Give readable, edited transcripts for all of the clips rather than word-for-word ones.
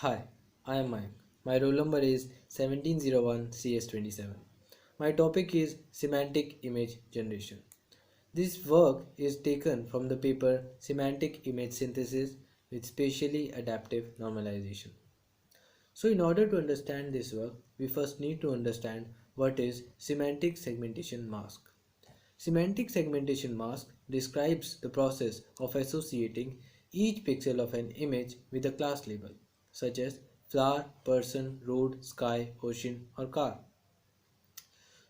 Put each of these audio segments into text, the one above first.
Hi, I am Mike. My roll number is 1701CS27. My topic is Semantic Image Generation. This work is taken from the paper Semantic Image Synthesis with Spatially Adaptive Normalization. So in order to understand this work, we first need to understand what is semantic segmentation mask. Semantic segmentation mask describes the process of associating each pixel of an image with a class label, such as flower, person, road, sky, ocean, or car.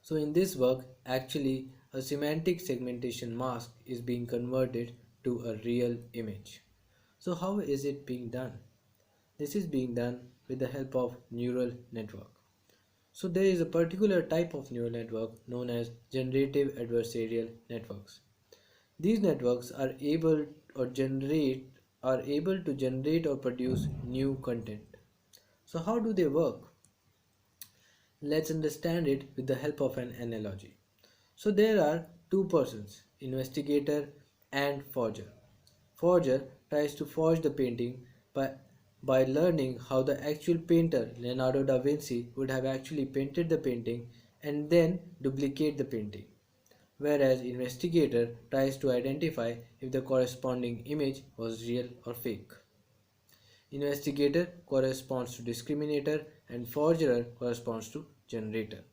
So in this work, actually a semantic segmentation mask is being converted to a real image. So how is it being done? This is being done with the help of neural network. So there is a particular type of neural network known as generative adversarial networks. These networks are able to generate or produce new content. So how do they work? Let's understand it with the help of an analogy. So there are two persons, investigator and forger. Forger tries to forge the painting by, by learning how the actual painter Leonardo da Vinci would have actually painted the painting and then duplicate the painting. Whereas investigator tries to identify if the corresponding image was real or fake. Investigator corresponds to discriminator and forger corresponds to generator.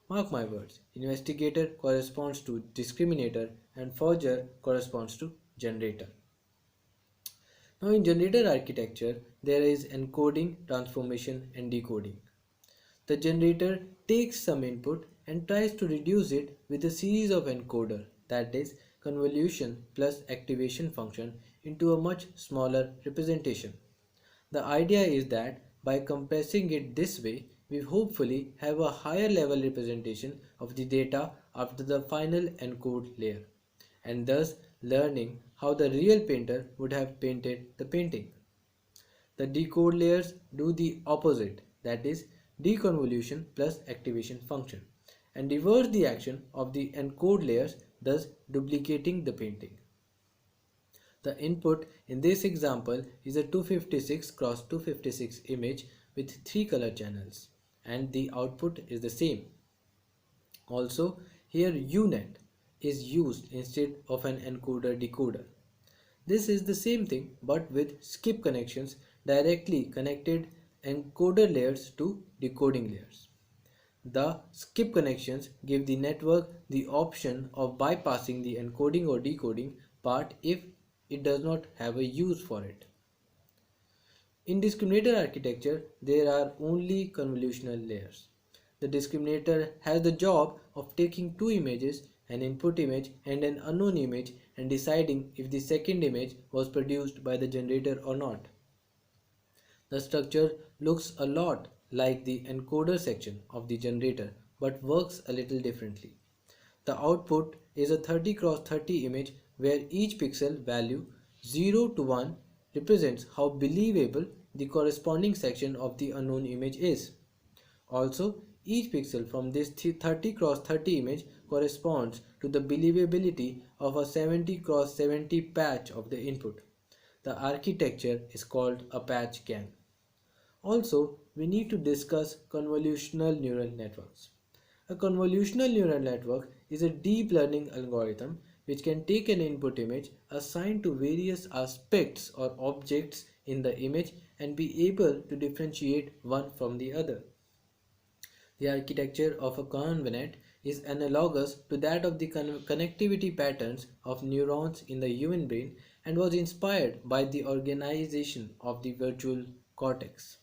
Mark my words, investigator corresponds to discriminator and forger corresponds to generator. Now in generator architecture, there is encoding, transformation and decoding. The generator takes some input and tries to reduce it with a series of encoder, that is convolution plus activation function, into a much smaller representation. The idea is that by compressing it this way, we hopefully have a higher level representation of the data after the final encode layer, and thus learning how the real painter would have painted the painting. The decode layers do the opposite, that is deconvolution plus activation function, and reverse the action of the encode layers, thus duplicating the painting. The input in this example is a 256 cross 256 image with 3 color channels, and the output is the same. Also, here UNet is used instead of an encoder decoder. This is the same thing but with skip connections directly connected encoder layers to decoding layers. The skip connections give the network the option of bypassing the encoding or decoding part if it does not have a use for it. In discriminator architecture, there are only convolutional layers. The discriminator has the job of taking two images, an input image and an unknown image, and deciding if the second image was produced by the generator or not. The structure looks a lot like the encoder section of the generator but works a little differently. The output is a 30 cross 30 image where each pixel value 0 to 1 represents how believable the corresponding section of the unknown image is. Also, each pixel from this 30 cross 30 image corresponds to the believability of a 70 cross 70 patch of the input. The architecture is called a patch GAN. Also, we need to discuss convolutional neural networks. A convolutional neural network is a deep learning algorithm which can take an input image assigned to various aspects or objects in the image and be able to differentiate one from the other. The architecture of a convenet is analogous to that of the connectivity patterns of neurons in the human brain and was inspired by the organization of the visual cortex.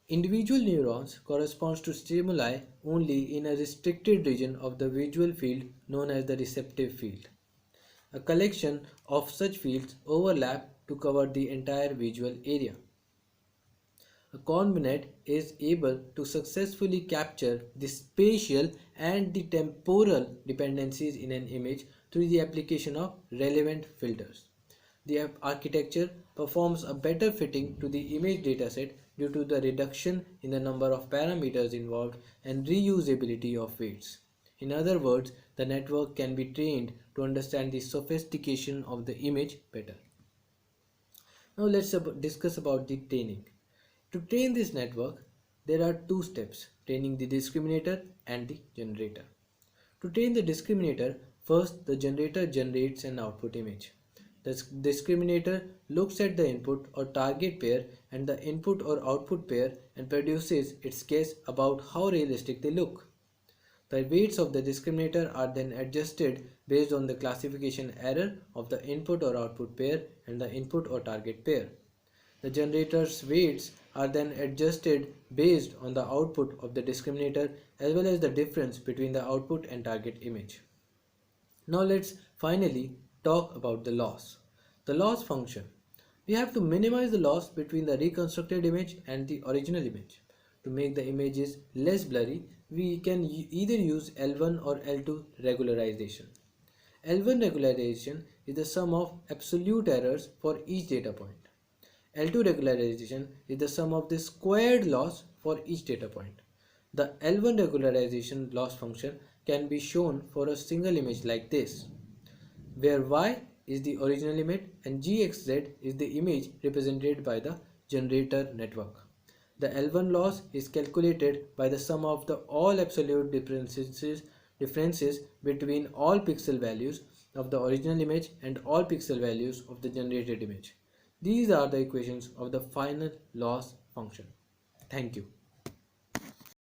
Individual neurons corresponds to stimuli only in a restricted region of the visual field known as the receptive field. A collection of such fields overlap to cover the entire visual area. A convenet is able to successfully capture the spatial and the temporal dependencies in an image through the application of relevant filters. The architecture performs a better fitting to the image dataset due to the reduction in the number of parameters involved and reusability of weights. In other words, the network can be trained to understand the sophistication of the image better. Now let's discuss about the training. To train this network, there are two steps: training the discriminator and the generator. To train the discriminator, first the generator generates an output image. The discriminator looks at the input or target pair and the input or output pair and produces its guess about how realistic they look. The weights of the discriminator are then adjusted based on the classification error of the input or output pair and the input or target pair. The generator's weights are then adjusted based on the output of the discriminator as well as the difference between the output and target image. Now let's finally talk about the loss. The loss function. We have to minimize the loss between the reconstructed image and the original image. To make the images less blurry, we can either use L1 or L2 regularization. L1 regularization is the sum of absolute errors for each data point. L2 regularization is the sum of the squared loss for each data point. The L1 regularization loss function can be shown for a single image like this, where y is the original image and gxz is the image represented by the generator network. The L1 loss is calculated by the sum of the all absolute differences between all pixel values of the original image and all pixel values of the generated image. These are the equations of the final loss function. Thank you.